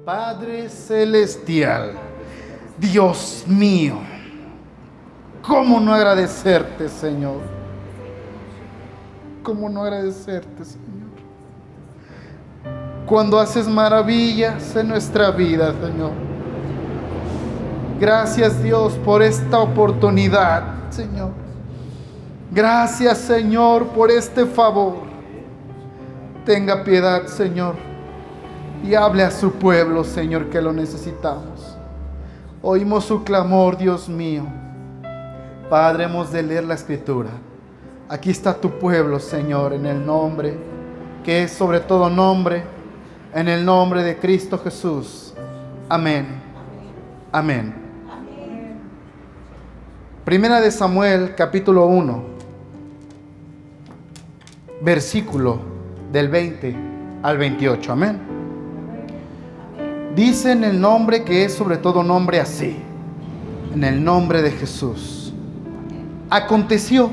Padre Celestial, Dios mío, ¿cómo no agradecerte, Señor? ¿Cómo no agradecerte, Señor? Cuando haces maravillas en nuestra vida, Señor. Gracias, Dios, por esta oportunidad, Señor. Gracias, Señor, por este favor. Tenga piedad, Señor, y hable a su pueblo, Señor, que lo necesitamos. Oímos su clamor, Dios mío. Padre, hemos de leer la Escritura. Aquí está tu pueblo, Señor, en el nombre que es sobre todo nombre, en el nombre de Cristo Jesús. Amén. Amén. Primera de Samuel, capítulo 1, versículo del 20 al 28. Amén. Dice en el nombre que es sobre todo nombre así, en el nombre de Jesús. Aconteció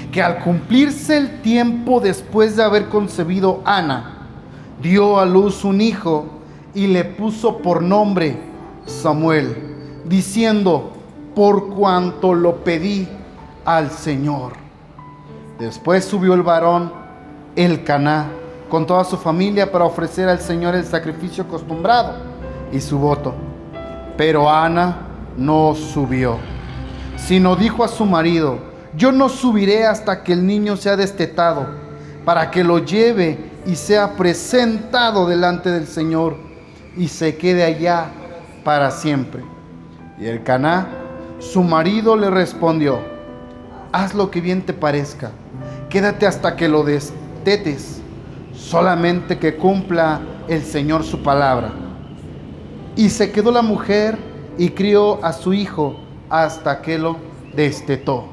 que al cumplirse el tiempo después de haber concebido Ana, dio a luz un hijo y le puso por nombre Samuel, diciendo: por cuanto lo pedí al Señor. Después subió el varón Elcaná con toda su familia para ofrecer al Señor el sacrificio acostumbrado y su voto. Pero Ana no subió, sino dijo a su marido: yo no subiré hasta que el niño sea destetado, para que lo lleve y sea presentado delante del Señor y se quede allá para siempre. Y Elcaná, su marido, le respondió: haz lo que bien te parezca, quédate hasta que lo destetes, solamente que cumpla el Señor su palabra. Y se quedó la mujer y crió a su hijo hasta que lo destetó.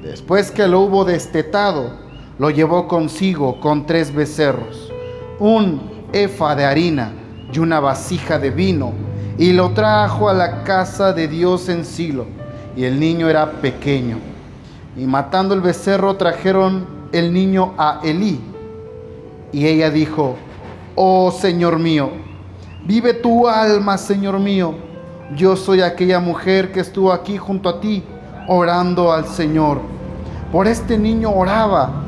Después que lo hubo destetado, lo llevó consigo con 3 becerros, un efa de harina y una vasija de vino, y lo trajo a la casa de Dios en Silo, y el niño era pequeño. Y matando el becerro, trajeron el niño a Elí. Y ella dijo: oh Señor mío, vive tu alma, Señor mío. Yo soy aquella mujer que estuvo aquí junto a ti, orando al Señor. Por este niño oraba,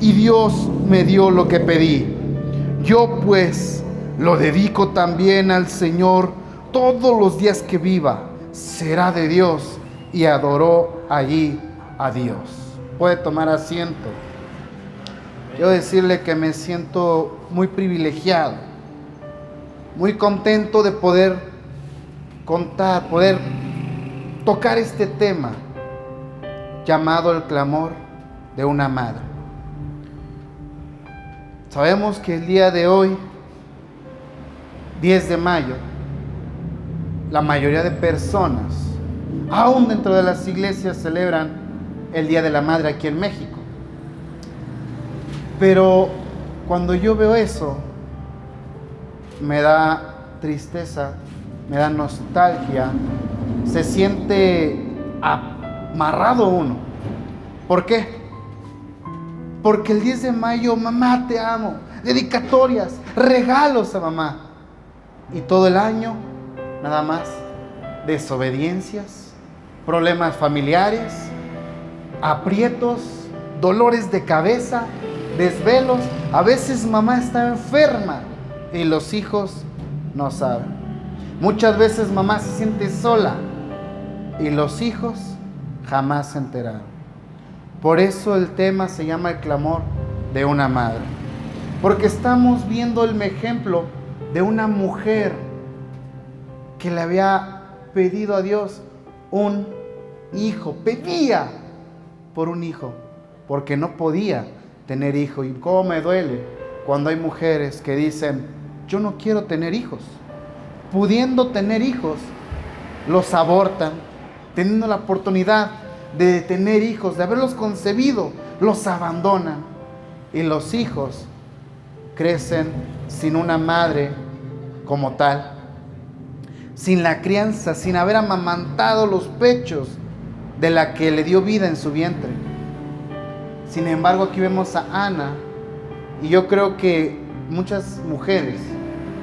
y Dios me dio lo que pedí. Yo pues lo dedico también al Señor todos los días que viva. Será de Dios. Y adoró allí a Dios. Puede tomar asiento. Quiero decirle que me siento muy privilegiado, muy contento de poder contar, poder tocar este tema llamado el clamor de una madre. Sabemos que el día de hoy, 10 de mayo, la mayoría de personas, aún dentro de las iglesias, celebran el Día de la Madre aquí en México. Pero cuando yo veo eso, me da tristeza, me da nostalgia, se siente amarrado uno. ¿Por qué? Porque el 10 de mayo, mamá te amo, dedicatorias, regalos a mamá. Y todo el año, nada más, desobediencias, problemas familiares, aprietos, dolores de cabeza, desvelos. A veces mamá está enferma y los hijos no saben. Muchas veces mamá se siente sola y los hijos jamás se enteraron. Por eso el tema se llama el clamor de una madre. Porque estamos viendo el ejemplo de una mujer que le había pedido a Dios un hijo. Pedía por un hijo, porque no podía tener hijo. Y cómo me duele cuando hay mujeres que dicen: yo no quiero tener hijos. Pudiendo tener hijos, los abortan. Teniendo la oportunidad de tener hijos, de haberlos concebido, los abandonan. Y los hijos crecen sin una madre como tal, sin la crianza, sin haber amamantado los pechos de la que le dio vida en su vientre. Sin embargo, aquí vemos a Ana, y yo creo que muchas mujeres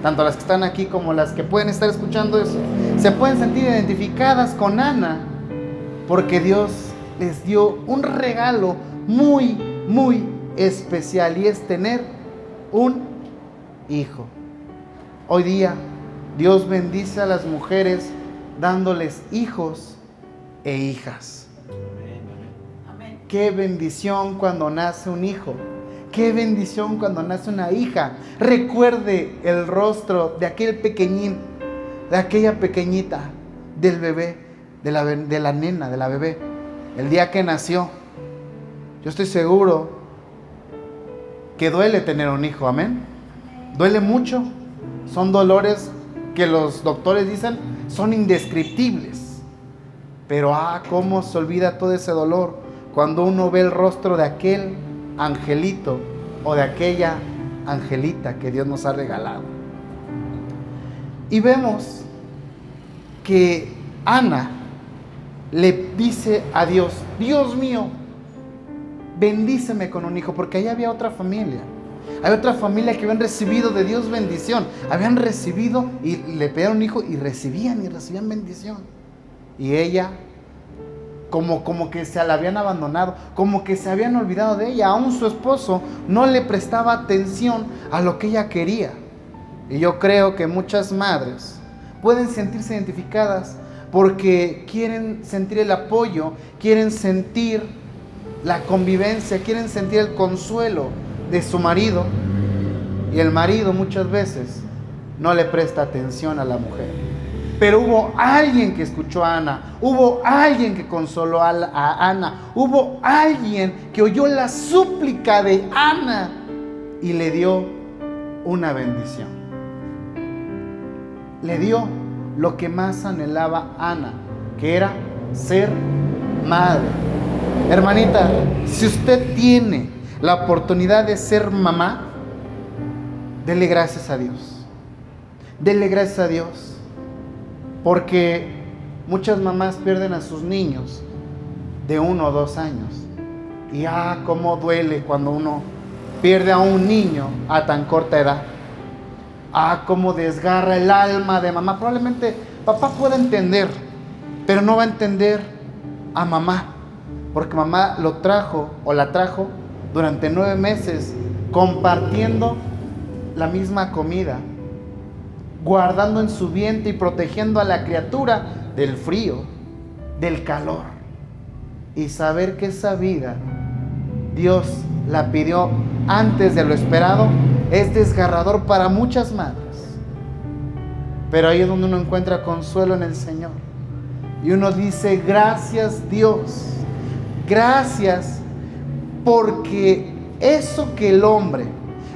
tanto las que están aquí como las que pueden estar escuchando eso, se pueden sentir identificadas con Ana, porque Dios les dio un regalo muy, muy especial, y es tener un hijo. Hoy día Dios bendice a las mujeres dándoles hijos e hijas. Amén. Qué bendición cuando nace un hijo. Qué bendición cuando nace una hija. Recuerde el rostro de aquel pequeñín, de aquella pequeñita, del bebé, de la nena, de la bebé, el día que nació. Yo estoy seguro que duele tener un hijo, amén. Duele mucho. Son dolores que los doctores dicen son indescriptibles. Pero cómo se olvida todo ese dolor cuando uno ve el rostro de aquel angelito o de aquella angelita que Dios nos ha regalado. Y vemos que Ana le dice a Dios: Dios mío, bendíceme con un hijo, porque ahí había otra familia. Hay otra familia que habían recibido de Dios bendición. Habían recibido y le pedían un hijo y recibían bendición. Y ella, como que se la habían abandonado, como que se habían olvidado de ella. Aún su esposo no le prestaba atención a lo que ella quería. Y yo creo que muchas madres pueden sentirse identificadas porque quieren sentir el apoyo, quieren sentir la convivencia, quieren sentir el consuelo de su marido, y el marido muchas veces no le presta atención a la mujer. Pero hubo alguien que escuchó a Ana, hubo alguien que consoló a Ana, hubo alguien que oyó la súplica de Ana y le dio una bendición. Le dio lo que más anhelaba Ana, que era ser madre. Hermanita, si usted tiene la oportunidad de ser mamá, dele gracias a Dios. Dele gracias a Dios. Porque muchas mamás pierden a sus niños de 1 o 2 años. Y cómo duele cuando uno pierde a un niño a tan corta edad. Cómo desgarra el alma de mamá. Probablemente papá pueda entender, pero no va a entender a mamá, porque mamá lo trajo o la trajo durante 9 meses compartiendo la misma comida, guardando en su vientre y protegiendo a la criatura del frío, del calor. Y saber que esa vida Dios la pidió antes de lo esperado es desgarrador para muchas madres. Pero ahí es donde uno encuentra consuelo en el Señor. Y uno dice: gracias Dios, gracias, porque eso que el hombre,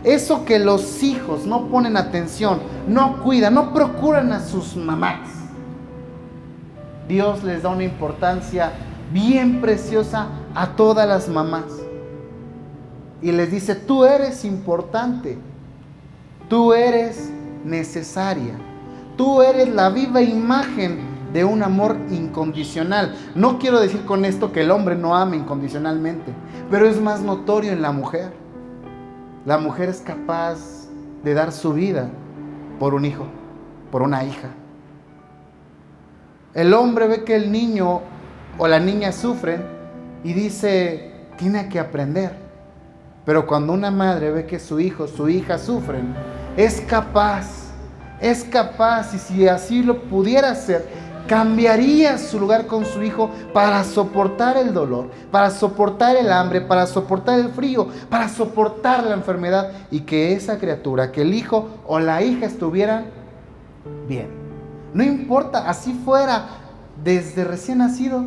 eso que los hijos no ponen atención, no cuidan, no procuran a sus mamás, Dios les da una importancia bien preciosa a todas las mamás. Y les dice: tú eres importante, tú eres necesaria, tú eres la viva imagen de un amor incondicional. No quiero decir con esto que el hombre no ame incondicionalmente, pero es más notorio en la mujer. La mujer es capaz de dar su vida por un hijo, por una hija. El hombre ve que el niño o la niña sufren y dice: tiene que aprender. Pero cuando una madre ve que su hijo, su hija sufren, es capaz, y si así lo pudiera hacer, cambiaría su lugar con su hijo para soportar el dolor, para soportar el hambre, para soportar el frío, para soportar la enfermedad, y que esa criatura, que el hijo o la hija estuvieran bien. No importa, así fuera desde recién nacido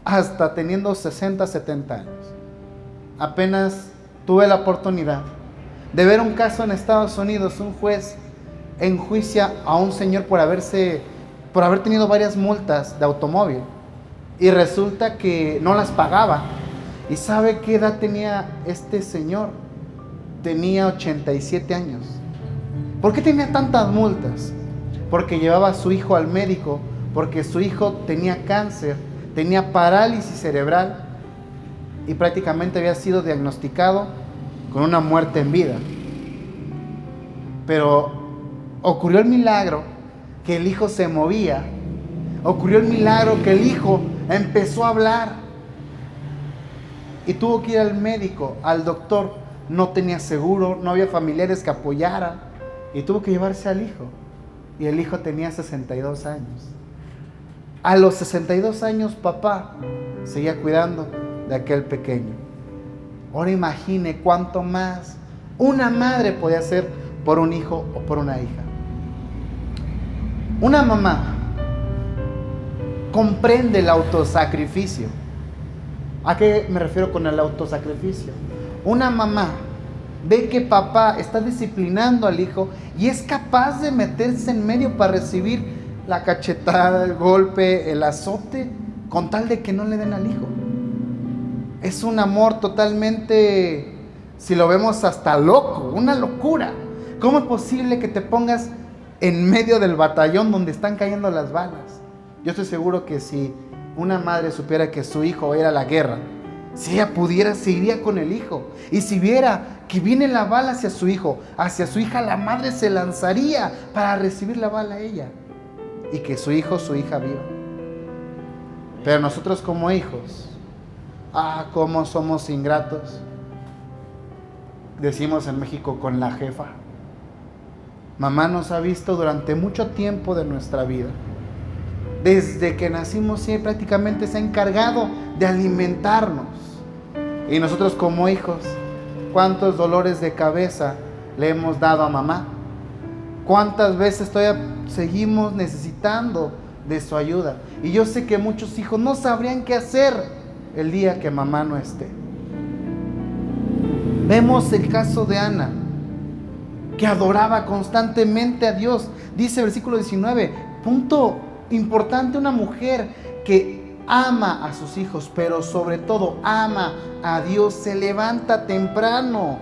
hasta teniendo 60, 70 años. Apenas tuve la oportunidad de ver un caso en Estados Unidos. Un juez enjuicia a un señor por haber tenido varias multas de automóvil, y resulta que no las pagaba. ¿Y sabe qué edad tenía este señor? Tenía 87 años. ¿Por qué tenía tantas multas? Porque llevaba a su hijo al médico, porque su hijo tenía cáncer, tenía parálisis cerebral y prácticamente había sido diagnosticado con una muerte en vida. Pero ocurrió el milagro que el hijo se movía. Ocurrió el milagro que el hijo empezó a hablar. Y tuvo que ir al médico, al doctor. No tenía seguro, no había familiares que apoyaran. Y tuvo que llevarse al hijo. Y el hijo tenía 62 años. A los 62 años, papá seguía cuidando de aquel pequeño. Ahora imagine cuánto más una madre podía hacer por un hijo o por una hija. Una mamá comprende el autosacrificio. ¿A qué me refiero con el autosacrificio? Una mamá ve que papá está disciplinando al hijo y es capaz de meterse en medio para recibir la cachetada, el golpe, el azote, con tal de que no le den al hijo. Es un amor totalmente, si lo vemos, hasta loco, una locura. ¿Cómo es posible que te pongas en medio del batallón donde están cayendo las balas? Yo estoy seguro que si una madre supiera que su hijo era a la guerra, si ella pudiera, se iría con el hijo. Y si viera que viene la bala hacia su hijo, hacia su hija, la madre se lanzaría para recibir la bala a ella. Y que su hijo, su hija viva. Pero nosotros como hijos, cómo somos ingratos. Decimos en México con la jefa. Mamá nos ha visto durante mucho tiempo de nuestra vida. Desde que nacimos, sí, prácticamente se ha encargado de alimentarnos. Y nosotros como hijos, ¿cuántos dolores de cabeza le hemos dado a mamá? ¿Cuántas veces todavía seguimos necesitando de su ayuda? Y yo sé que muchos hijos no sabrían qué hacer el día que mamá no esté. Vemos el caso de Ana, que adoraba constantemente a Dios. Dice versículo 19, punto importante, una mujer que ama a sus hijos, pero sobre todo ama a Dios, se levanta temprano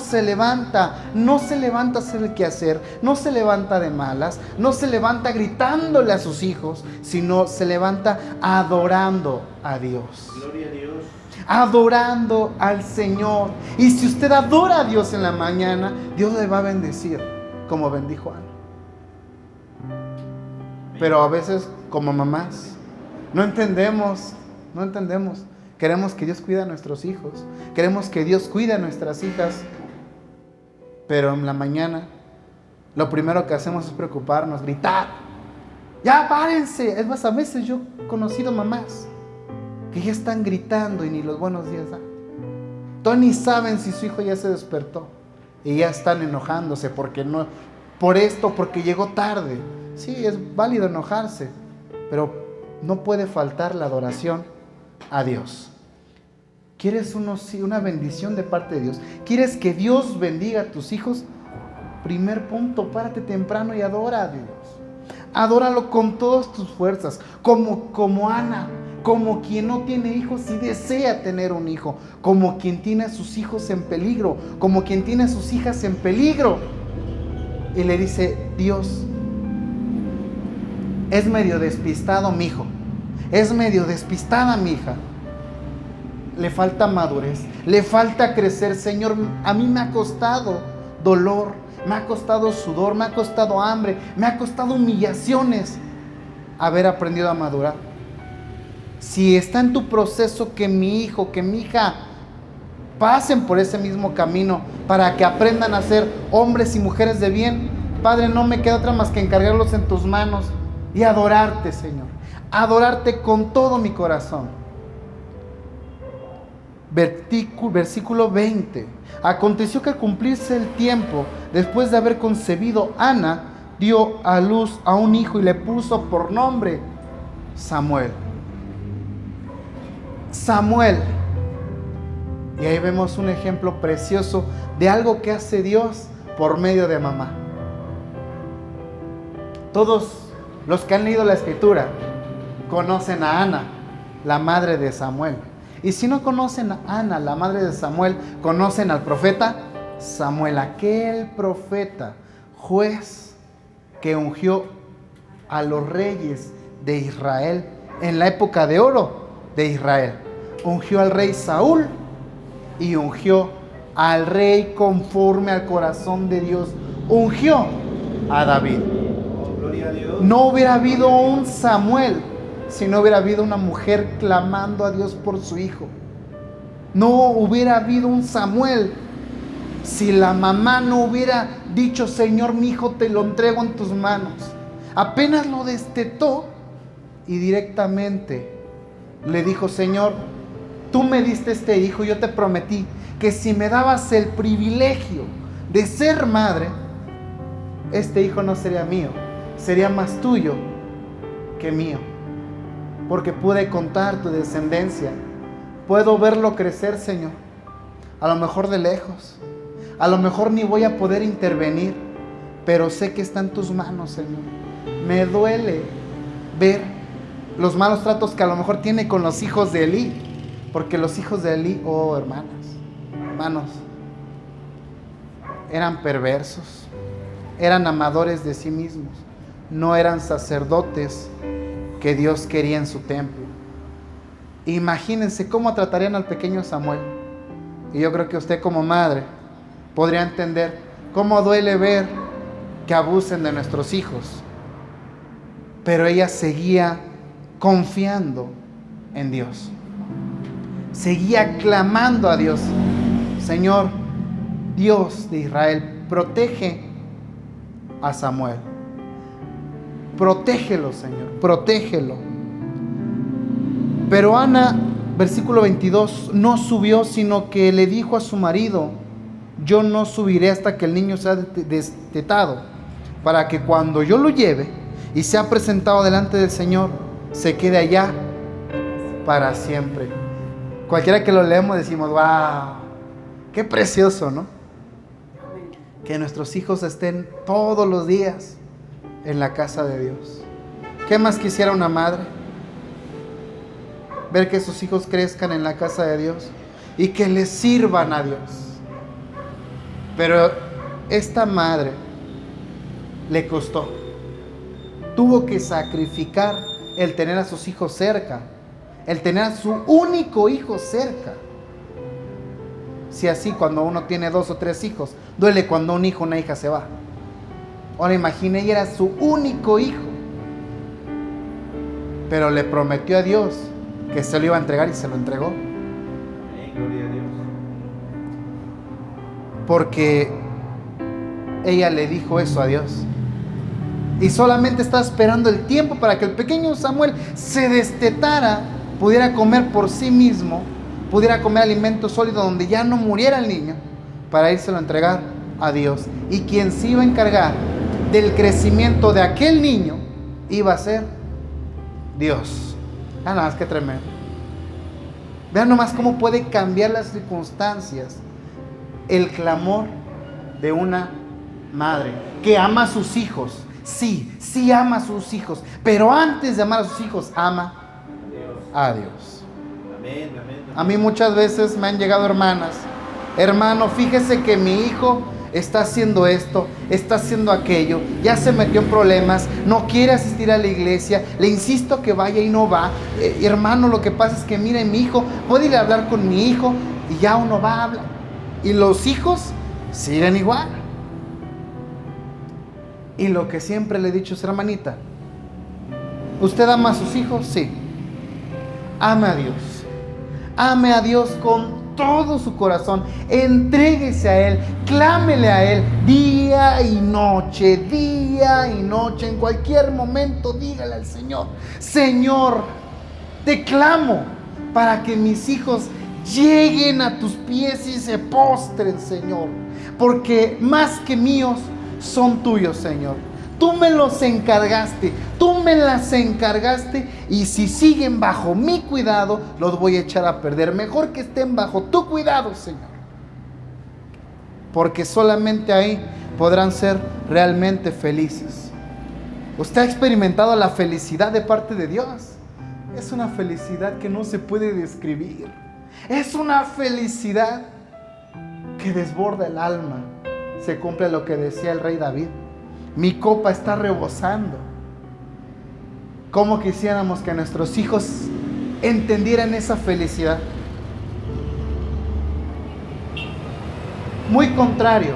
se levanta, no se levanta a hacer el quehacer, no se levanta de malas, no se levanta gritándole a sus hijos, sino se levanta adorando a Dios. Gloria a Dios. Adorando al Señor. Y si usted adora a Dios en la mañana, Dios le va a bendecir, como bendijo a Ana. Pero a veces, como mamás, no entendemos. Queremos que Dios cuide a nuestros hijos. Queremos que Dios cuide a nuestras hijas. Pero en la mañana, lo primero que hacemos es preocuparnos, gritar. ¡Ya párense! Es más, a veces yo he conocido mamás que ya están gritando y ni los buenos días dan. Todos ni saben si su hijo ya se despertó. Y ya están enojándose porque no, por esto, porque llegó tarde. Sí, es válido enojarse, pero no puede faltar la adoración a Dios. ¿Quieres una bendición de parte de Dios? ¿Quieres que Dios bendiga a tus hijos? Primer punto, párate temprano y adora a Dios. Adóralo con todas tus fuerzas, como Ana, como quien no tiene hijos y desea tener un hijo, como quien tiene a sus hijos en peligro, como quien tiene a sus hijas en peligro. Y le dice, Dios, es medio despistado mi hijo, es medio despistada mi hija. Le falta madurez, le falta crecer, Señor. A mí me ha costado dolor, me ha costado sudor, me ha costado hambre, me ha costado humillaciones haber aprendido a madurar. Si está en tu proceso, que mi hijo, que mi hija pasen por ese mismo camino para que aprendan a ser hombres y mujeres de bien, Padre, no me queda otra más que encargarlos en tus manos y adorarte, Señor. Adorarte con todo mi corazón. Versículo 20. Aconteció que al cumplirse el tiempo, después de haber concebido, Ana dio a luz a un hijo y le puso por nombre Samuel. Samuel. Y ahí vemos un ejemplo precioso de algo que hace Dios por medio de mamá. Todos los que han leído la Escritura conocen a Ana, la madre de Samuel. Y si no conocen a Ana, la madre de Samuel, conocen al profeta Samuel, aquel profeta, juez que ungió a los reyes de Israel en la época de oro de Israel. Ungió al rey Saúl y ungió al rey conforme al corazón de Dios. Ungió a David. Oh, gloria a Dios. No hubiera habido un Samuel si no hubiera habido una mujer clamando a Dios por su hijo. No hubiera habido un Samuel si la mamá no hubiera dicho: Señor, mi hijo te lo entrego en tus manos. Apenas lo destetó y directamente le dijo: Señor, tú me diste este hijo, yo te prometí que si me dabas el privilegio de ser madre, este hijo no sería mío, sería más tuyo que mío, porque pude contar tu descendencia, puedo verlo crecer, Señor, a lo mejor de lejos, a lo mejor ni voy a poder intervenir, pero sé que está en tus manos, Señor. Me duele ver los malos tratos que a lo mejor tiene con los hijos de Elí, porque los hijos de Elí, oh hermanos, eran perversos, eran amadores de sí mismos, no eran sacerdotes que Dios quería en su templo. Imagínense cómo tratarían al pequeño Samuel. Y yo creo que usted como madre podría entender cómo duele ver que abusen de nuestros hijos. Pero ella seguía confiando en Dios, seguía clamando a Dios: Señor, Dios de Israel, protege a Samuel, protégelo, Señor, protégelo. Pero Ana, versículo 22, no subió, sino que le dijo a su marido: yo no subiré hasta que el niño sea destetado, para que cuando yo lo lleve y sea presentado delante del Señor, se quede allá para siempre. Cualquiera que lo leemos decimos: wow, qué precioso, ¿no? Que nuestros hijos estén todos los días en la casa de Dios. ¿Qué más quisiera una madre? Ver que sus hijos crezcan en la casa de Dios y que les sirvan a Dios. Pero esta madre le costó. Tuvo que sacrificar el tener a sus hijos cerca, el tener a su único hijo cerca. Si así cuando uno tiene 2 o 3 hijos, duele cuando un hijo o una hija se va. Ahora imagine, ella era su único hijo, pero le prometió a Dios que se lo iba a entregar y se lo entregó. Gloria a Dios. Porque ella le dijo eso a Dios. Y solamente estaba esperando el tiempo para que el pequeño Samuel se destetara, pudiera comer por sí mismo, pudiera comer alimento sólido donde ya no muriera el niño, para írselo a entregar a Dios. Y quien se iba a encargar del crecimiento de aquel niño iba a ser Dios. Ah, nada más que tremendo. Vean nomás cómo puede cambiar las circunstancias el clamor de una madre que ama a sus hijos. Sí ama a sus hijos, pero antes de amar a sus hijos, ama a Dios. Amén, amén, amén. A mí muchas veces me han llegado hermanas: hermano, fíjese que mi hijo está haciendo esto, está haciendo aquello, ya se metió en problemas, no quiere asistir a la iglesia, le insisto que vaya y no va. Hermano, lo que pasa es que mire, mi hijo, puede ir a hablar con mi hijo, y ya uno va a hablar, y los hijos siguen igual. Y lo que siempre le he dicho es: hermanita, ¿usted ama a sus hijos? Sí. Ame a Dios. Ame a Dios con todo su corazón. Entréguese a Él. Clámele a Él día y noche, en cualquier momento. Dígale al Señor: Señor, te clamo para que mis hijos lleguen a tus pies y se postren, Señor, porque más que míos son tuyos, Señor. Tú me los encargaste, tú me las encargaste, y si siguen bajo mi cuidado, los voy a echar a perder. Mejor que estén bajo tu cuidado, Señor, porque solamente ahí podrán ser realmente felices. ¿Usted ha experimentado la felicidad de parte de Dios? Es una felicidad que no se puede describir. Es una felicidad que desborda el alma. Se cumple lo que decía el rey David: mi copa está rebosando. ¿Cómo quisiéramos que nuestros hijos entendieran esa felicidad? Muy contrario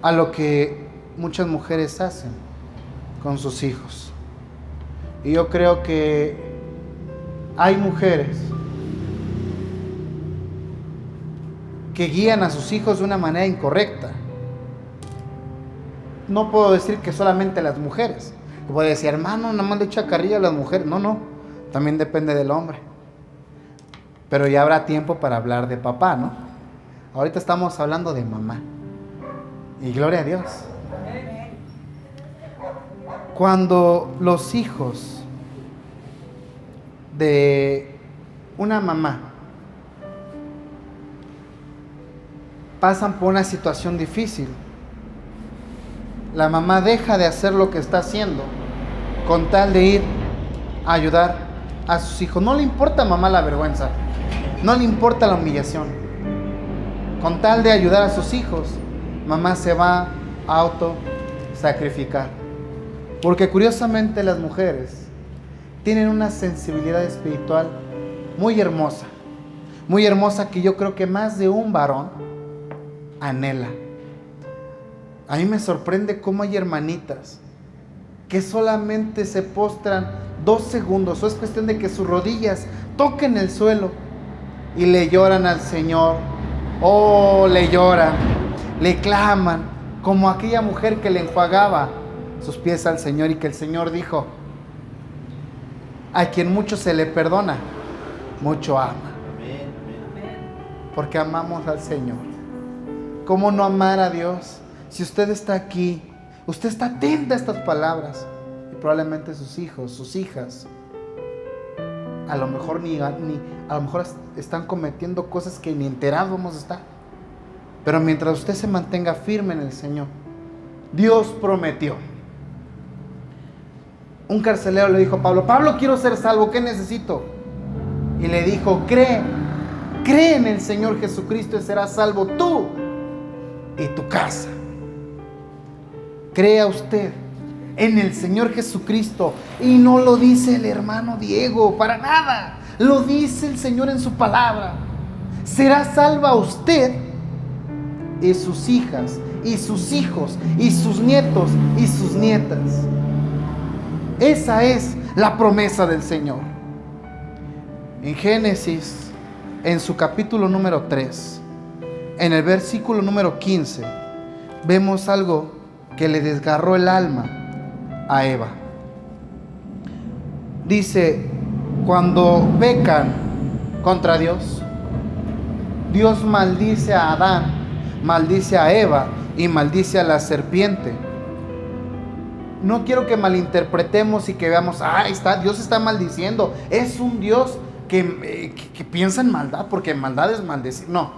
a lo que muchas mujeres hacen con sus hijos. Y yo creo que hay mujeres que guían a sus hijos de una manera incorrecta. No puedo decir que solamente las mujeres. Puedo decir, hermano, nada más le echa carrilla a las mujeres. No, también depende del hombre. Pero ya habrá tiempo para hablar de papá, ¿no? Ahorita estamos hablando de mamá. Y gloria a Dios. Cuando los hijos de una mamá pasan por una situación difícil, la mamá deja de hacer lo que está haciendo con tal de ir a ayudar a sus hijos. No le importa a mamá la vergüenza, no le importa la humillación. Con tal de ayudar a sus hijos, mamá se va a autosacrificar. Porque curiosamente las mujeres tienen una sensibilidad espiritual muy hermosa que yo creo que más de un varón anhela. A mí me sorprende cómo hay hermanitas que solamente se postran 2 segundos, o es cuestión de que sus rodillas toquen el suelo y le lloran al Señor. Le lloran, le claman, como aquella mujer que le enjuagaba sus pies al Señor y que el Señor dijo: a quien mucho se le perdona, mucho ama. Porque amamos al Señor. ¿Cómo no amar a Dios? Si usted está aquí, usted está atenta a estas palabras, y probablemente sus hijos, sus hijas, a lo mejor a lo mejor están cometiendo cosas que ni enterados vamos a estar. Pero mientras usted se mantenga firme en el Señor, Dios prometió. Un carcelero le dijo a Pablo: Pablo, quiero ser salvo, ¿qué necesito? Y le dijo: cree en el Señor Jesucristo y serás salvo tú y tu casa. Crea usted en el Señor Jesucristo. Y no lo dice el hermano Diego, para nada. Lo dice el Señor en su palabra. Será salva usted y sus hijas, y sus hijos, y sus nietos, y sus nietas. Esa es la promesa del Señor. En Génesis, en su capítulo número 3, en el versículo número 15, vemos algo que le desgarró el alma a Eva. Dice: cuando pecan contra Dios, Dios maldice a Adán, maldice a Eva y maldice a la serpiente. No quiero que malinterpretemos y que veamos: Dios está maldiciendo. Es un Dios que piensa en maldad, porque maldad es maldecir. No,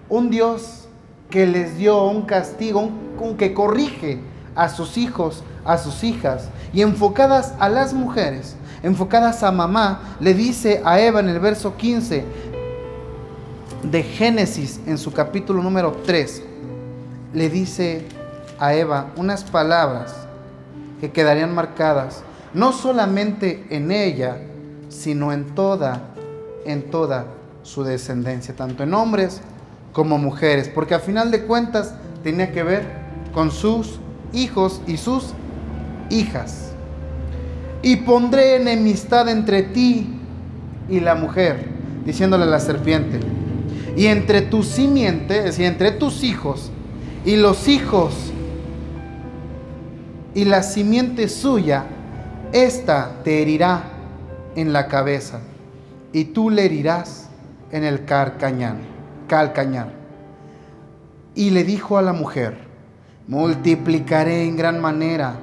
un Dios que les dio un castigo, que corrige a sus hijos, a sus hijas. Y enfocadas a las mujeres, enfocadas a mamá, le dice a Eva en el verso 15 de Génesis, en su capítulo número 3, le dice a Eva unas palabras que quedarían marcadas no solamente en ella, sino en toda su descendencia, tanto en hombres como mujeres, porque a final de cuentas tenía que ver con sus hijos y sus hijas. Y pondré enemistad entre ti y la mujer, diciéndole a la serpiente, y entre tu simiente, es decir, entre tus hijos y los hijos y la simiente suya, esta te herirá en la cabeza y tú le herirás en el calcañar. Y le dijo a la mujer: multiplicaré en gran manera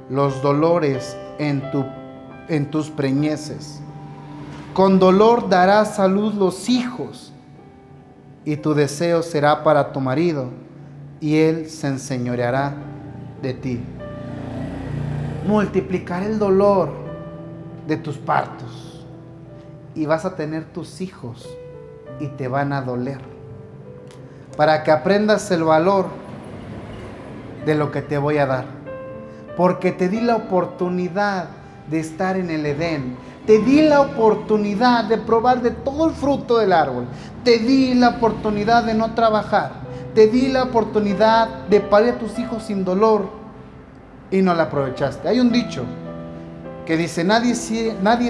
los dolores en tus preñeces. Con dolor darás a luz los hijos, y tu deseo será para tu marido, y él se enseñoreará de ti. Multiplicaré el dolor de tus partos, y vas a tener tus hijos, y te van a doler, para que aprendas el valor de lo que te voy a dar. Porque te di la oportunidad de estar en el Edén. Te di la oportunidad de probar de todo el fruto del árbol. Te di la oportunidad de no trabajar. Te di la oportunidad de parir a tus hijos sin dolor y no la aprovechaste. Hay un dicho que dice, nadie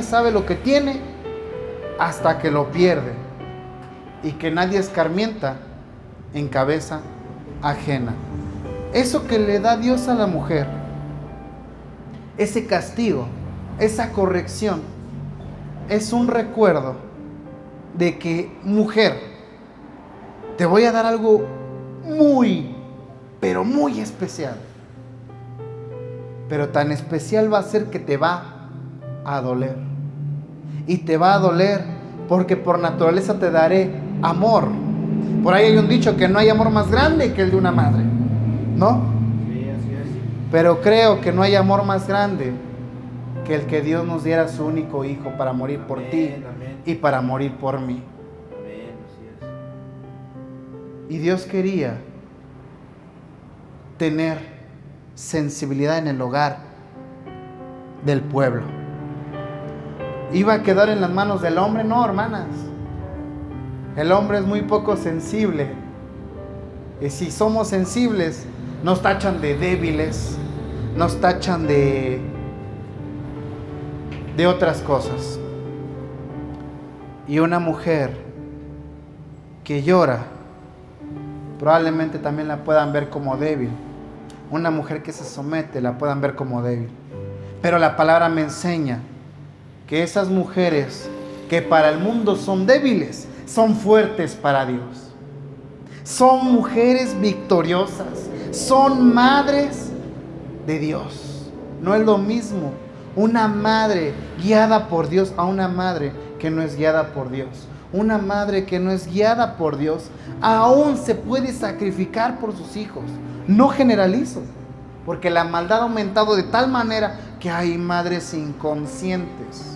sabe lo que tiene hasta que lo pierde, y que nadie escarmienta en cabeza ajena. Eso que le da Dios a la mujer, ese castigo, esa corrección, es un recuerdo de que, mujer, te voy a dar algo muy, pero muy especial. Pero tan especial va a ser que te va a doler. Y te va a doler porque por naturaleza te daré amor. Por ahí hay un dicho que no hay amor más grande que el de una madre, ¿no? Sí, así es. Pero creo que no hay amor más grande que el que Dios nos diera a su único hijo para morir por ti Amén. y para morir por mí. Amén, así es. Y Dios quería tener sensibilidad en el hogar del pueblo. ¿Iba a quedar en las manos del hombre? No, hermanas. El hombre es muy poco sensible. Y si somos sensibles, nos tachan de débiles, nos tachan de otras cosas. Y una mujer que llora, probablemente también la puedan ver como débil. Una mujer que se somete, la puedan ver como débil. Pero la palabra me enseña que esas mujeres que para el mundo son débiles, son fuertes para Dios. Son mujeres victoriosas, son madres de Dios. No es lo mismo una madre guiada por Dios a una madre que no es guiada por Dios. Una madre que no es guiada por Dios aún se puede sacrificar por sus hijos. No generalizo, porque la maldad ha aumentado de tal manera que hay madres inconscientes.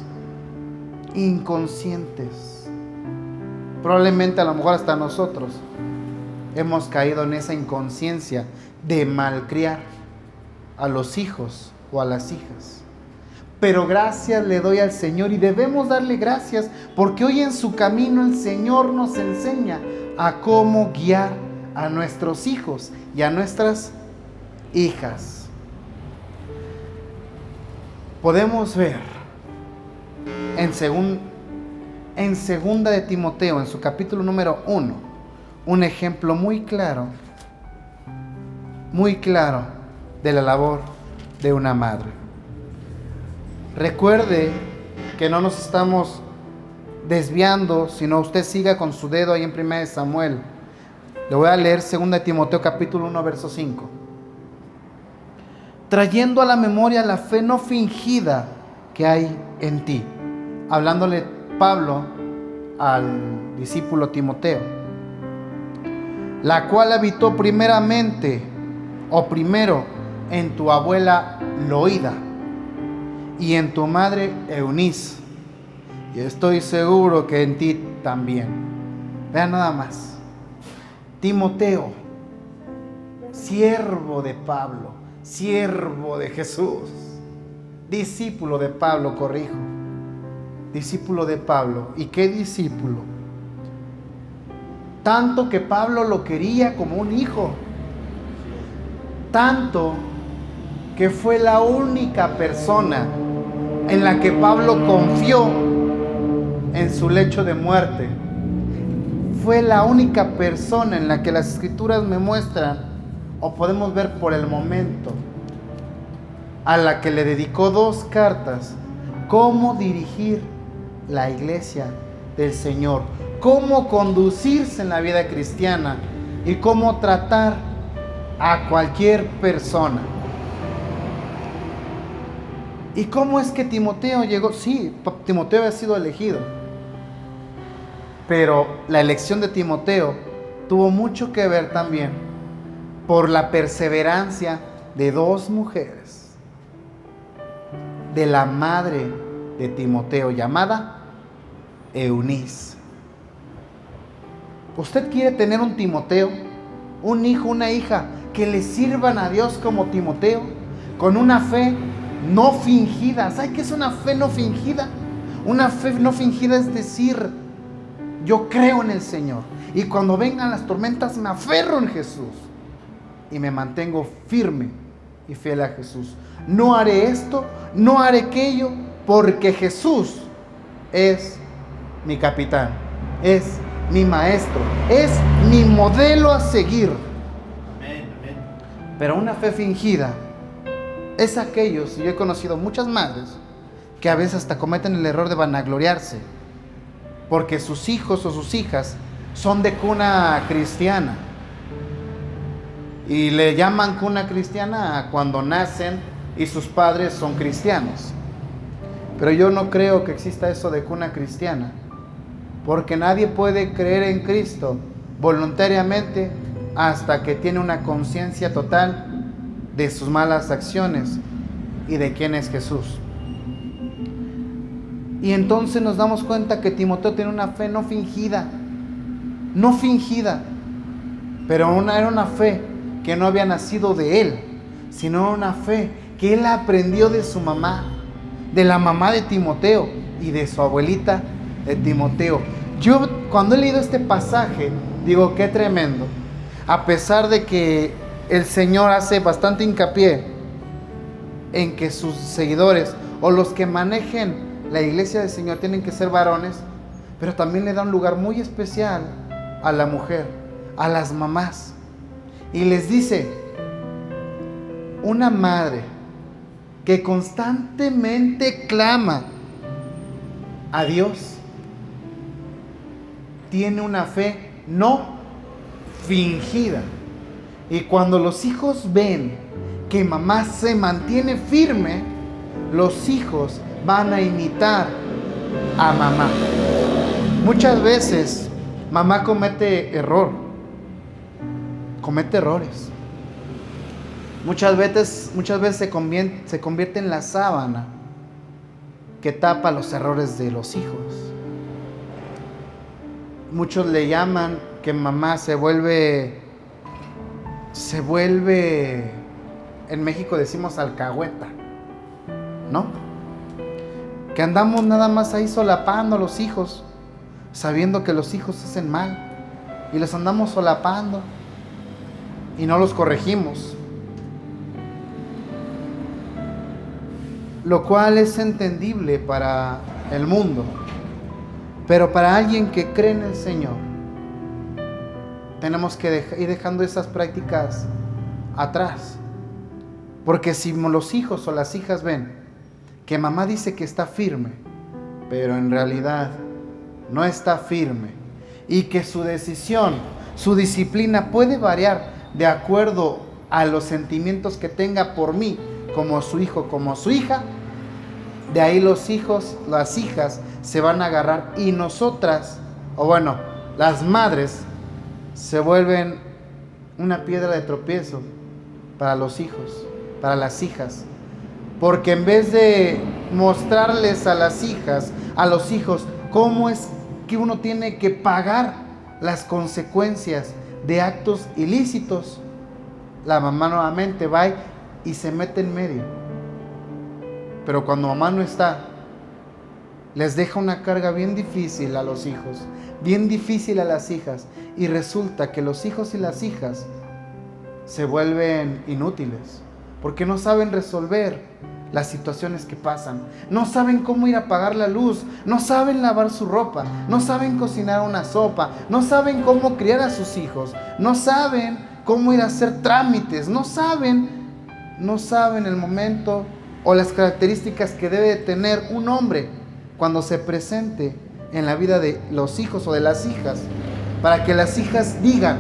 Probablemente a lo mejor hasta nosotros hemos caído en esa inconsciencia de malcriar a los hijos o a las hijas. Pero gracias le doy al Señor, y debemos darle gracias porque hoy en su camino el Señor nos enseña a cómo guiar a nuestros hijos y a nuestras hijas. Podemos ver en segunda de Timoteo, en su capítulo número 1, un ejemplo muy claro de la labor de una madre. Recuerde que no nos estamos desviando, sino usted siga con su dedo ahí en 1 Samuel. Le voy a leer 2 de Timoteo capítulo 1, verso 5. Trayendo a la memoria la fe no fingida que hay en ti. Hablándole Pablo al discípulo Timoteo, la cual habitó primero en tu abuela Loida y en tu madre Eunice, y estoy seguro que en ti también. Vean nada más, Timoteo, siervo de Pablo, siervo de Jesús, discípulo de Pablo, corrijo, discípulo de Pablo. ¿Y qué discípulo? Tanto que Pablo lo quería como un hijo, tanto que fue la única persona en la que Pablo confió en su lecho de muerte. Fue la única persona en la que las escrituras me muestran, o podemos ver por el momento, a la que le dedicó 2 cartas, cómo dirigir la iglesia del Señor, cómo conducirse en la vida cristiana y cómo tratar a cualquier persona. ¿Y cómo es que Timoteo llegó? Sí, Timoteo había sido elegido, pero la elección de Timoteo tuvo mucho que ver también por la perseverancia de 2 mujeres, de la madre de Timoteo, llamada Eunice. ¿Usted quiere tener un Timoteo, un hijo, una hija que le sirvan a Dios como Timoteo, con una fe no fingida? ¿Sabe qué es una fe no fingida? Una fe no fingida es decir, Yo creo en el Señor. Y cuando vengan las tormentas me aferro en Jesús. Y me mantengo firme y fiel a Jesús. No haré esto, no haré aquello, porque Jesús es mi capitán, es mi maestro, es mi modelo a seguir. Amén, amén. Pero una fe fingida es aquellos, y yo he conocido muchas madres, que a veces hasta cometen el error de vanagloriarse, porque sus hijos o sus hijas son de cuna cristiana. Y le llaman cuna cristiana a cuando nacen y sus padres son cristianos. Pero yo no creo que exista eso de cuna cristiana, porque nadie puede creer en Cristo voluntariamente hasta que tiene una conciencia total de sus malas acciones y de quién es Jesús. Y entonces nos damos cuenta que Timoteo tiene una fe no fingida, pero era una fe que no había nacido de él, sino una fe que él aprendió de su mamá, de la mamá de Timoteo y de su abuelita de Timoteo. Yo cuando he leído este pasaje digo, qué tremendo. A pesar de que el Señor hace bastante hincapié en que sus seguidores o los que manejen la iglesia del Señor tienen que ser varones, pero también le da un lugar muy especial a la mujer, a las mamás. Y les dice, una madre que constantemente clama a Dios tiene una fe no fingida. Y cuando los hijos ven que mamá se mantiene firme, los hijos van a imitar a mamá. Muchas veces mamá comete errores. Muchas veces se convierte en la sábana que tapa los errores de los hijos. Muchos le llaman que mamá se vuelve, en México decimos alcahueta, ¿no? Que andamos nada más ahí solapando a los hijos, sabiendo que los hijos hacen mal, y los andamos solapando y no los corregimos. Lo cual es entendible para el mundo, pero para alguien que cree en el Señor, tenemos que ir dejando esas prácticas atrás. Porque si los hijos o las hijas ven que mamá dice que está firme, pero en realidad no está firme, y que su decisión, su disciplina puede variar de acuerdo a los sentimientos que tenga por mí, como su hijo, como su hija, de ahí los hijos, las hijas se van a agarrar, y nosotras, o bueno, las madres se vuelven una piedra de tropiezo para los hijos, para las hijas, porque en vez de mostrarles a las hijas, a los hijos, cómo es que uno tiene que pagar las consecuencias de actos ilícitos, la mamá nuevamente va y se mete en medio. Pero cuando mamá no está, les deja una carga bien difícil a los hijos, bien difícil a las hijas, y resulta que los hijos y las hijas se vuelven inútiles, porque no saben resolver las situaciones que pasan, no saben cómo ir a apagar la luz, no saben lavar su ropa, no saben cocinar una sopa, no saben cómo criar a sus hijos, no saben cómo ir a hacer trámites, no saben el momento o las características que debe de tener un hombre cuando se presente en la vida de los hijos o de las hijas, para que las hijas digan,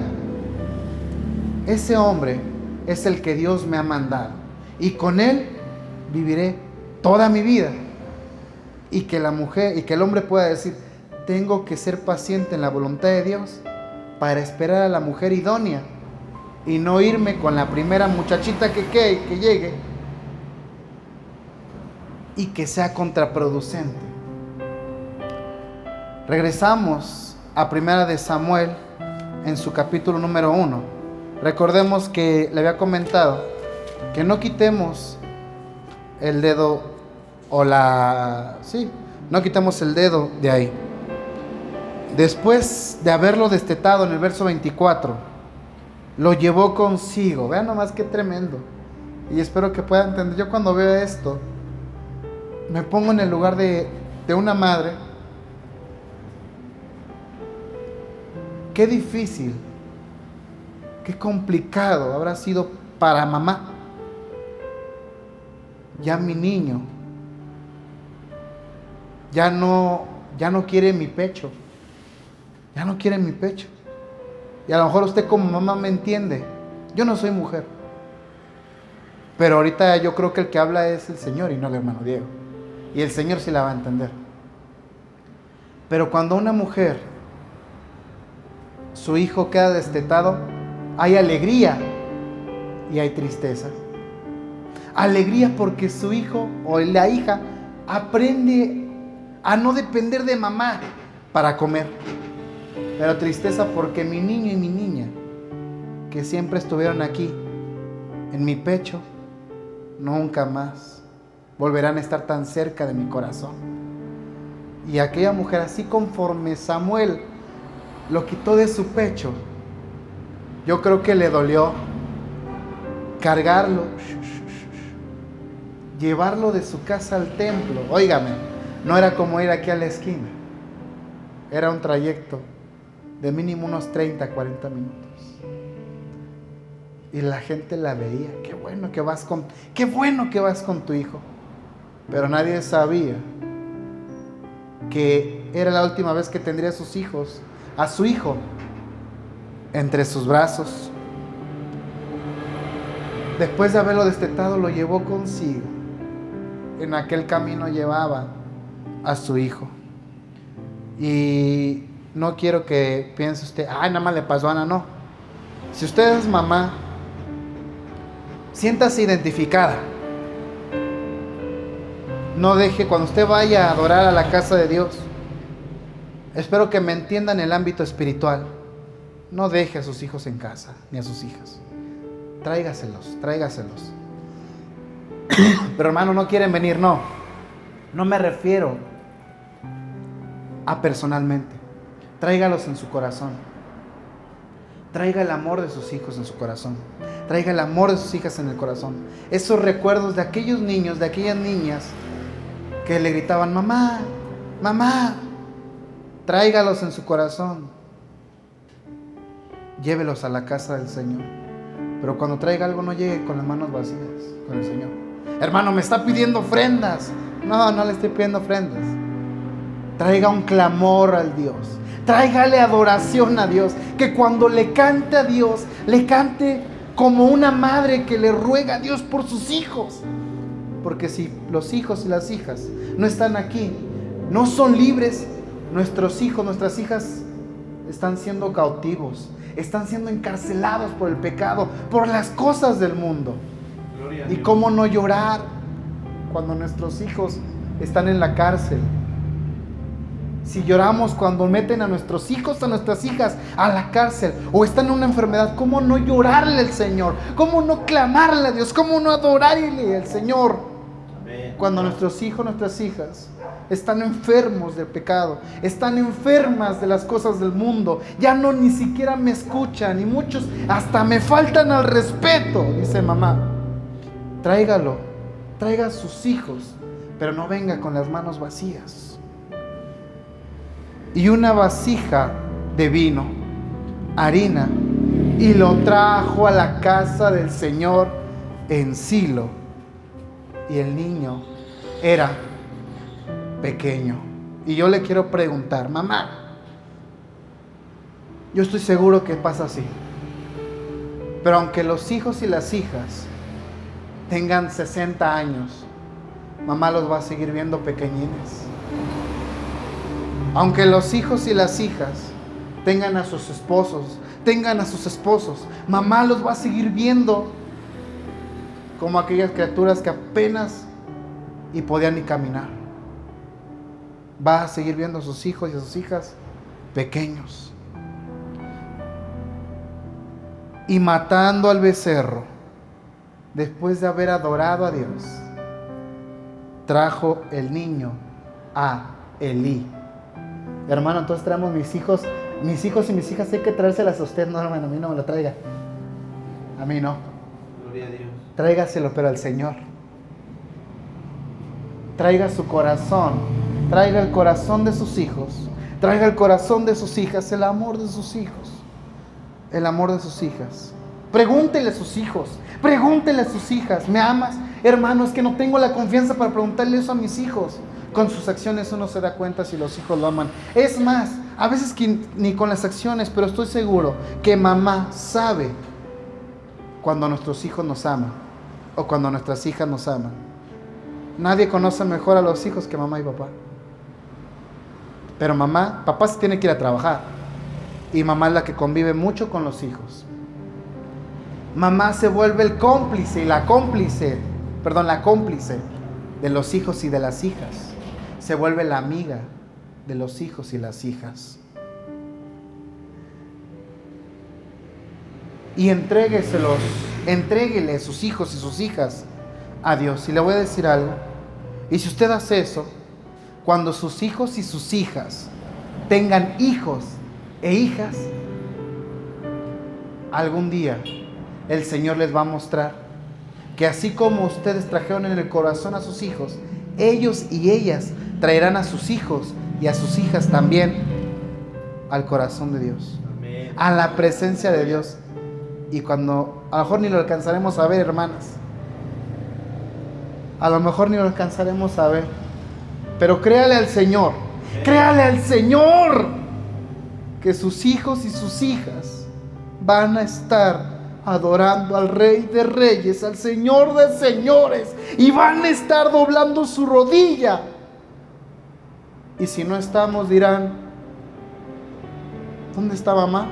ese hombre es el que Dios me ha mandado, y con él viviré toda mi vida. Y que la mujer y que el hombre pueda decir, tengo que ser paciente en la voluntad de Dios para esperar a la mujer idónea, y no irme con la primera muchachita que llegue y que sea contraproducente. Regresamos a Primera de Samuel en su capítulo número 1. Recordemos que le había comentado que no quitemos el dedo no quitemos el dedo de ahí. Después de haberlo destetado, en el verso 24, lo llevó consigo. Vean nomás qué tremendo. Y espero que puedan entender. Yo cuando veo esto, me pongo en el lugar de una madre. Qué difícil, qué complicado habrá sido para mamá. Ya mi niño ya no quiere mi pecho. Ya no quiere mi pecho. Y a lo mejor usted como mamá me entiende. Yo no soy mujer. Pero ahorita yo creo que el que habla es el Señor y no el hermano Diego. Y el Señor sí la va a entender. Pero cuando una mujer, su hijo queda destetado, hay alegría y hay tristeza. Alegría porque su hijo o la hija aprende a no depender de mamá para comer. Pero tristeza porque mi niño y mi niña, que siempre estuvieron aquí, en mi pecho, nunca más volverán a estar tan cerca de mi corazón. Y aquella mujer, así conforme Samuel lo quitó de su pecho, yo creo que le dolió cargarlo, llevarlo de su casa al templo. Óigame, no era como ir aquí a la esquina. Era un trayecto de mínimo unos 30, 40 minutos. Y la gente la veía. Qué bueno que vas con tu hijo. Pero nadie sabía que era la última vez que tendría a su hijo entre sus brazos. Después de haberlo destetado, lo llevó consigo. En aquel camino llevaba a su hijo. Y no quiero que piense usted, ay, nada más le pasó a Ana. No. Si usted es mamá, siéntase identificada. No deje, cuando usted vaya a adorar a la casa de Dios, espero que me entiendan en el ámbito espiritual. No deje a sus hijos en casa, ni a sus hijas. Tráigaselos. Pero hermano, no quieren venir, no. No me refiero a personalmente. Tráigalos en su corazón. Traiga el amor de sus hijos en su corazón. Traiga el amor de sus hijas en el corazón. Esos recuerdos de aquellos niños, de aquellas niñas que le gritaban, mamá, mamá. Tráigalos en su corazón. Llévelos a la casa del Señor. Pero cuando traiga algo, no llegue con las manos vacías con el Señor. Hermano, me está pidiendo ofrendas. No le estoy pidiendo ofrendas. Traiga un clamor al Dios. Tráigale adoración a Dios. Que cuando le cante a Dios, le cante como una madre que le ruega a Dios por sus hijos. Porque si los hijos y las hijas no están aquí, no son libres, nuestros hijos, nuestras hijas están siendo cautivos, están siendo encarcelados por el pecado, por las cosas del mundo. Y cómo no llorar cuando nuestros hijos están en la cárcel. Si lloramos cuando meten a nuestros hijos, a nuestras hijas a la cárcel o están en una enfermedad, ¿cómo no llorarle al Señor? ¿Cómo no clamarle a Dios? ¿Cómo no adorarle al Señor? Amén. Cuando nuestros hijos, nuestras hijas están enfermos del pecado, están enfermas de las cosas del mundo, ya no ni siquiera me escuchan y muchos hasta me faltan al respeto, dice mamá. Traiga a sus hijos, pero no venga con las manos vacías. Y una vasija de vino, harina, y lo trajo a la casa del Señor en Silo. Y el niño era pequeño. Y yo le quiero preguntar, mamá, yo estoy seguro que pasa así. Pero aunque los hijos y las hijas tengan 60 años, mamá los va a seguir viendo pequeñines. Aunque los hijos y las hijas tengan a sus esposos, mamá los va a seguir viendo como aquellas criaturas que apenas y podían ni caminar. Va a seguir viendo a sus hijos y a sus hijas pequeños. Y matando al becerro, después de haber adorado a Dios, trajo el niño a Elí, Hermano, entonces traemos mis hijos y mis hijas hay que traérselas a usted. No, hermano, a mí no me lo traiga. A mí no. Gloria a Dios. Tráigaselo, pero al Señor. Traiga su corazón. Traiga el corazón de sus hijos. Traiga el corazón de sus hijas. El amor de sus hijos. El amor de sus hijas. Pregúntele a sus hijos. Pregúntele a sus hijas. ¿Me amas? Hermano, es que no tengo la confianza para preguntarle eso a mis hijos. Con sus acciones uno se da cuenta si los hijos lo aman. Es más, a veces que ni con las acciones, pero estoy seguro que mamá sabe cuando nuestros hijos nos aman o cuando nuestras hijas nos aman. Nadie conoce mejor a los hijos que mamá y papá. Pero papá se tiene que ir a trabajar y mamá es la que convive mucho con los hijos. Mamá se vuelve el cómplice y la cómplice de los hijos y de las hijas. Se vuelve la amiga de los hijos y las hijas. Y entréguele sus hijos y sus hijas a Dios. Y le voy a decir algo. Y si usted hace eso, cuando sus hijos y sus hijas tengan hijos e hijas, algún día el Señor les va a mostrar que así como ustedes trajeron en el corazón a sus hijos, ellos y ellas traerán a sus hijos y a sus hijas también al corazón de Dios. Amén. A la presencia de Dios. Y cuando, a lo mejor ni lo alcanzaremos a ver, hermanas. A lo mejor ni lo alcanzaremos a ver. Pero créale al Señor. Amén. Créale al Señor que sus hijos y sus hijas van a estar adorando al Rey de Reyes, al Señor de Señores, y van a estar doblando su rodilla. Y si no estamos, dirán: ¿dónde está mamá?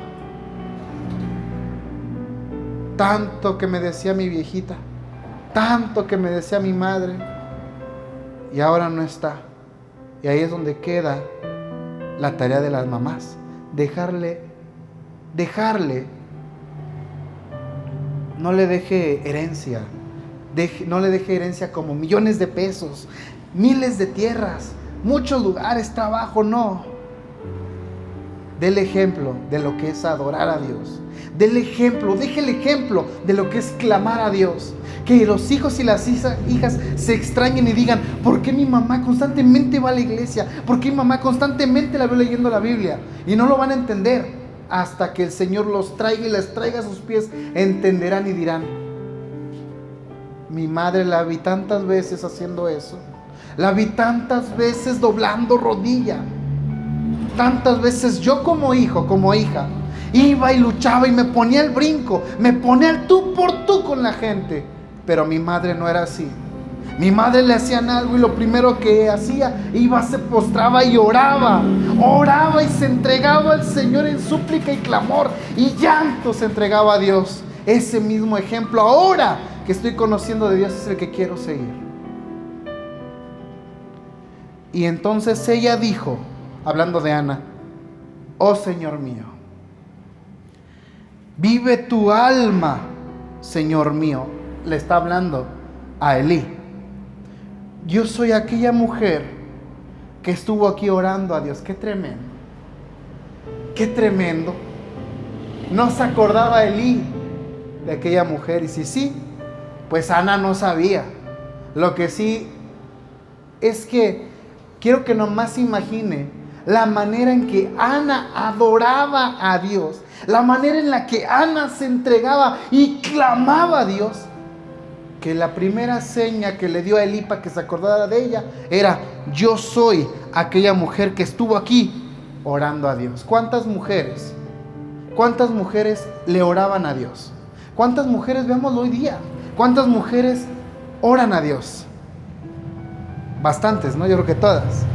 Tanto que me decía mi viejita, tanto que me decía mi madre, y ahora no está. Y ahí es donde queda la tarea de las mamás: dejarle, no le deje herencia, no le deje herencia como millones de pesos, miles de tierras, muchos lugares, trabajo, no. Dele ejemplo de lo que es adorar a Dios. Dele ejemplo, deje el ejemplo de lo que es clamar a Dios. Que los hijos y las hijas se extrañen y digan: ¿por qué mi mamá constantemente va a la iglesia? ¿Por qué mi mamá constantemente la veo leyendo la Biblia? Y no lo van a entender hasta que el Señor los traiga y les traiga a sus pies. Entenderán y dirán: mi madre la vi tantas veces haciendo eso. La vi tantas veces doblando rodilla. Tantas veces yo como hijo, como hija, iba y luchaba y me ponía el brinco, me ponía el tú por tú con la gente. Pero mi madre no era así. Mi madre le hacían algo y lo primero que hacía, iba, se postraba y oraba. Oraba y se entregaba al Señor en súplica y clamor y llanto se entregaba a Dios. Ese mismo ejemplo ahora que estoy conociendo de Dios es el que quiero seguir. Y entonces ella dijo, hablando de Ana: oh Señor mío, vive tu alma, Señor mío. Le está hablando a Elí. Yo soy aquella mujer que estuvo aquí orando a Dios. Qué tremendo. Qué tremendo. No se acordaba Elí de aquella mujer. Y sí, pues Ana no sabía. Lo que sí es que quiero que nomás imagine la manera en que Ana adoraba a Dios, la manera en la que Ana se entregaba y clamaba a Dios, que la primera seña que le dio a Elí para que se acordara de ella era: yo soy aquella mujer que estuvo aquí orando a Dios. ¿Cuántas mujeres le oraban a Dios? ¿Cuántas mujeres, veámoslo hoy día, cuántas mujeres oran a Dios? Bastantes, ¿no? Yo creo que todas.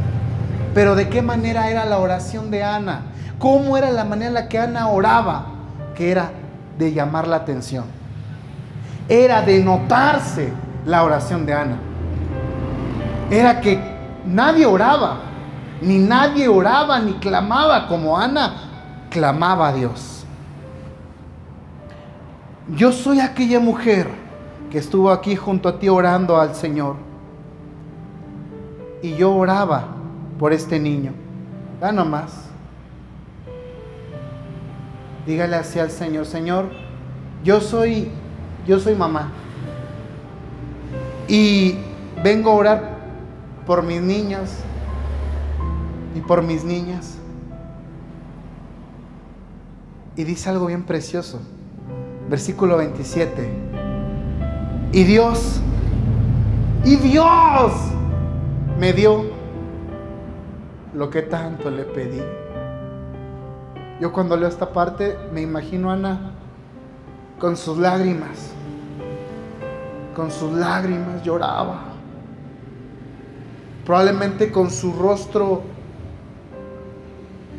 Pero ¿de qué manera era la oración de Ana? ¿Cómo era la manera en la que Ana oraba? Que era de llamar la atención. Era de notarse la oración de Ana. Era que nadie oraba, ni clamaba como Ana clamaba a Dios. Yo soy aquella mujer que estuvo aquí junto a ti orando al Señor. Y yo oraba por este niño. Da nomás. Dígale así al Señor: Señor, yo soy mamá. Y vengo a orar por mis niños y por mis niñas. Y dice algo bien precioso. Versículo 27. Y Dios me dio lo que tanto le pedí. Yo cuando leo esta parte me imagino a Ana con sus lágrimas. Con sus lágrimas lloraba. Probablemente con su rostro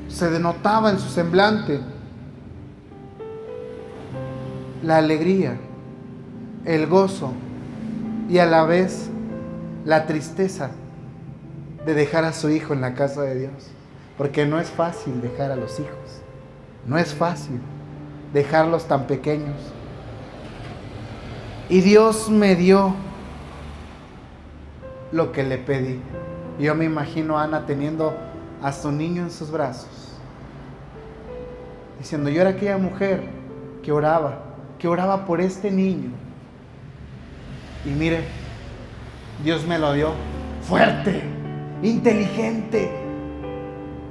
se denotaba en su semblante la alegría, el gozo y a la vez la tristeza de dejar a su hijo en la casa de Dios. Porque no es fácil dejar a los hijos. No es fácil dejarlos tan pequeños. Y Dios me dio lo que le pedí. Yo me imagino a Ana teniendo a su niño en sus brazos, diciendo: yo era aquella mujer que oraba por este niño. Y mire, Dios me lo dio fuerte, inteligente,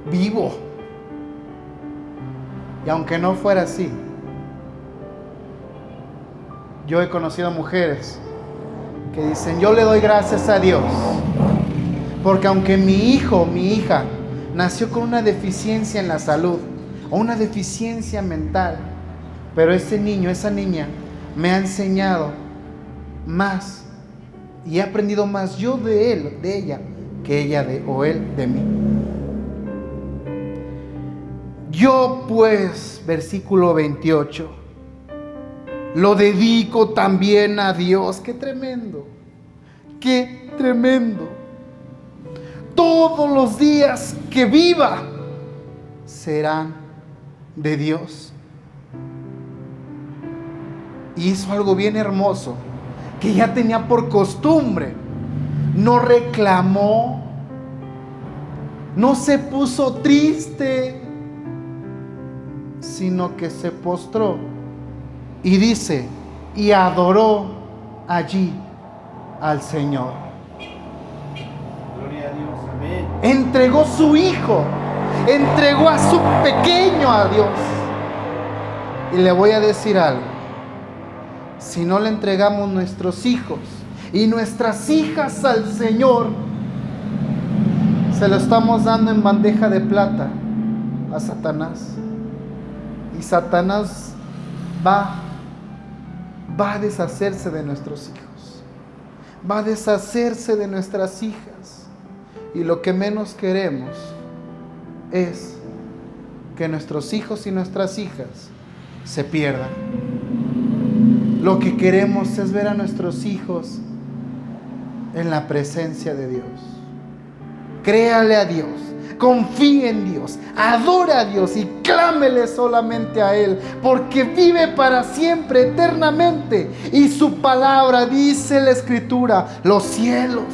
vivo. Y aunque no fuera así, yo he conocido mujeres que dicen: yo le doy gracias a Dios, porque aunque mi hijo, mi hija nació con una deficiencia en la salud o una deficiencia mental, pero ese niño, esa niña me ha enseñado más y he aprendido más yo de él, de ella, que ella o él de mí. Yo pues, versículo 28, lo dedico también a Dios. ¡Qué tremendo! ¡Qué tremendo! Todos los días que viva serán de Dios. Y hizo algo bien hermoso, que ya tenía por costumbre. No reclamó, no se puso triste, sino que se postró y dice: y adoró allí al Señor. Gloria a Dios, amén. Entregó su hijo, entregó a su pequeño a Dios. Y le voy a decir algo: si no le entregamos nuestros hijos y nuestras hijas al Señor, se lo estamos dando en bandeja de plata a Satanás. Y Satanás va a deshacerse de nuestros hijos, va a deshacerse de nuestras hijas. Y lo que menos queremos es que nuestros hijos y nuestras hijas se pierdan. Lo que queremos es ver a nuestros hijos en la presencia de Dios. Créale a Dios, confíe en Dios, adora a Dios y clámele solamente a Él, porque vive para siempre, eternamente. Y su palabra, dice la Escritura: los cielos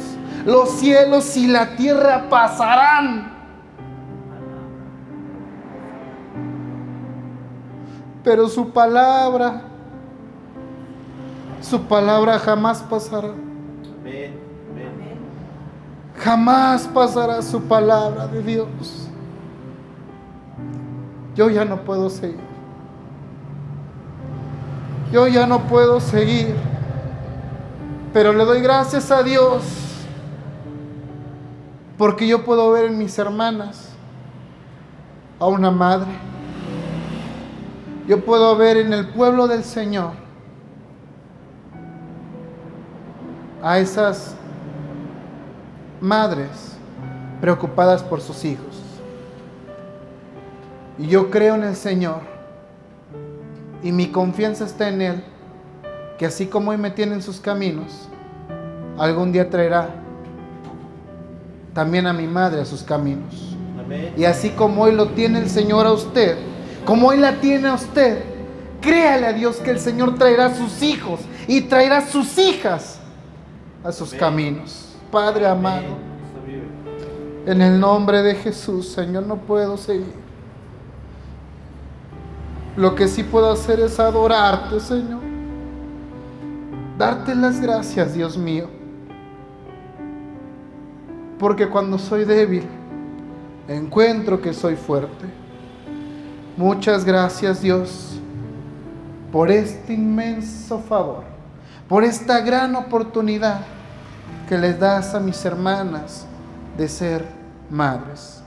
y la tierra pasarán, pero su palabra jamás pasará. Amén, amén. Jamás pasará su palabra de Dios. Yo ya no puedo seguir. Yo ya no puedo seguir. Pero le doy gracias a Dios, porque yo puedo ver en mis hermanas a una madre. Yo puedo ver en el pueblo del Señor a esas madres preocupadas por sus hijos. Y yo creo en el Señor y mi confianza está en Él, que así como hoy me tiene en sus caminos, algún día traerá también a mi madre a sus caminos. Amén. Y así como hoy lo tiene el Señor a usted, como hoy la tiene a usted, créale a Dios que el Señor traerá a sus hijos y traerá a sus hijas a sus Amén. caminos. Padre amado, Amén. Cristo vive. En el nombre de Jesús, Señor, no puedo seguir. Lo que sí puedo hacer es adorarte, Señor. Darte las gracias, Dios mío. Porque cuando soy débil, encuentro que soy fuerte. Muchas gracias, Dios, por este inmenso favor, por esta gran oportunidad que les das a mis hermanas de ser madres.